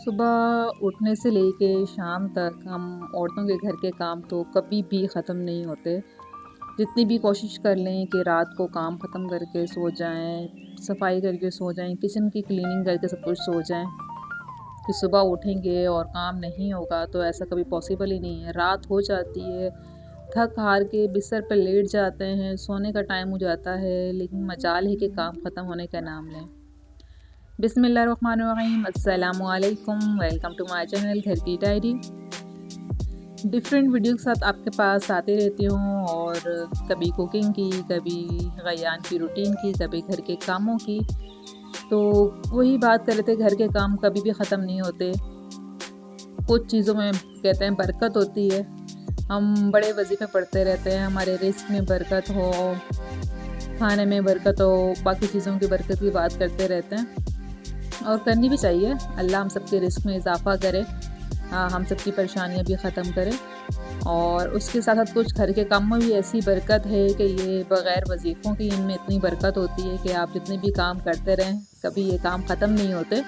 सुबह उठने से लेके शाम तक हम औरतों के घर के काम तो कभी भी ख़त्म नहीं होते। जितनी भी कोशिश कर लें कि रात को काम ख़त्म करके सो जाएँ, सफाई करके सो जाएँ, किचन की क्लीनिंग करके सब कुछ सो जाएँ, कि सुबह उठेंगे और काम नहीं होगा तो ऐसा कभी पॉसिबल ही नहीं है। रात हो जाती है, थक-हार के बिस्तर पे लेट जाते हैं, सोने का टाइम हो जाता है, लेकिन मजाल है कि काम ख़त्म होने का नाम लें। बिस्मिल्लाहिर्रहमानिर्रहीम, अस्सलामु अलैकुम, वेलकम टू माय चैनल घर की डायरी। डिफरेंट वीडियो के साथ आपके पास आती रहती हूँ और कभी कुकिंग की, कभी गयान की रूटीन की, कभी घर के कामों की। तो वही बात कर रहे थे, घर के काम कभी भी ख़त्म नहीं होते। कुछ चीज़ों में कहते हैं बरकत होती है। हम बड़े वजीफ़े पढ़ते रहते हैं, हमारे रिस्क में बरकत हो, खाने में बरकत हो, बाकी चीज़ों की बरकत की बात करते रहते हैं और करनी भी चाहिए। अल्लाह हम सबके रिस्क में इजाफ़ा करे, हम सबकी परेशानियाँ भी ख़त्म करे। और उसके साथ साथ कुछ घर के कामों में भी ऐसी बरकत है कि ये बग़ैर वजीफ़ों की इनमें इतनी बरकत होती है कि आप जितने भी काम करते रहें, कभी ये काम ख़त्म नहीं होते।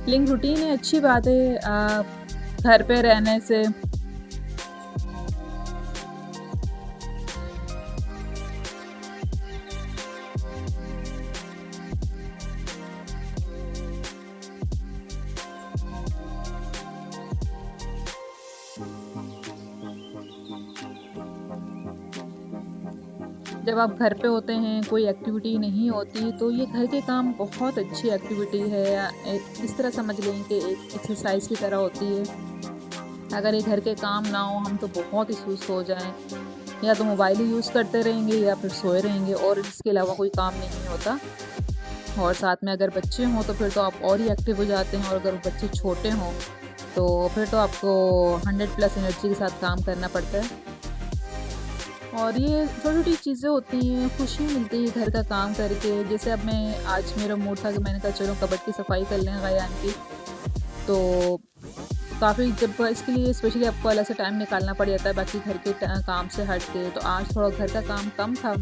लिंक रूटीन है, अच्छी बात है। घर पे रहने से जब आप घर पे होते हैं, कोई एक्टिविटी नहीं होती, तो ये घर के काम बहुत अच्छी एक्टिविटी है। एक इस तरह समझ लें कि एक एक्सरसाइज की तरह होती है। अगर ये घर के काम ना हो, हम तो बहुत ही सुस्त हो जाएं, या तो मोबाइल ही यूज़ करते रहेंगे या फिर सोए रहेंगे और इसके अलावा कोई काम नहीं होता। और साथ में अगर बच्चे हों तो फिर तो आप और ही एक्टिव हो जाते हैं, और अगर बच्चे छोटे हों तो फिर तो आपको 100+ एनर्जी के साथ काम करना पड़ता है। और ये छोटी-छोटी चीज़ें होती हैं, खुशी मिलती है घर का काम करके। जैसे अब मैं आज मेरा मूड था कि मैंने कहा चलो कबर्ड की सफाई कर लें गयान की। तो काफ़ी जब इसके लिए स्पेशली आपको अलग से टाइम निकालना पड़ जाता है बाकी घर के काम से हट के, तो आज थोड़ा घर का काम कम था,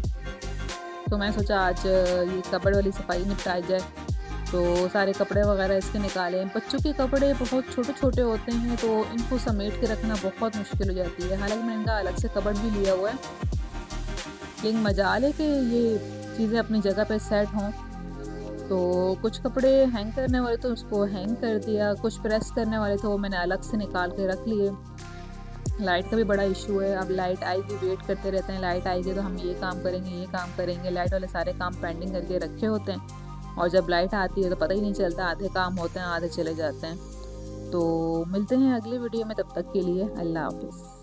तो मैं सोचा आज ये कबर्ड वाली सफाई निपटाई जाए। तो सारे कपड़े वगैरह इसके निकाले। बच्चों के कपड़े बहुत छोटे-छोटे होते हैं, तो इनको समेट के रखना बहुत मुश्किल हो जाती है। हालाँकि मैंने इनका अलग से कबर्ड भी लिया हुआ है, लेकिन मजाल है कि ये चीज़ें अपनी जगह पे सेट हों। तो कुछ कपड़े हैंग करने वाले तो उसको हैंग कर दिया, कुछ प्रेस करने वाले थे वो मैंने अलग से निकाल के रख लिए। लाइट का भी बड़ा इशू है, अब लाइट आएगी, वेट करते रहते हैं, लाइट आएगी तो हम ये काम करेंगे, ये काम करेंगे। लाइट वाले सारे काम पेंडिंग करके रखे होते हैं, और जब लाइट आती है तो पता ही नहीं चलता, आधे काम होते हैं, आधे चले जाते हैं। तो मिलते हैं अगली वीडियो में, तब तक के लिए अल्लाह हाफ़िज़।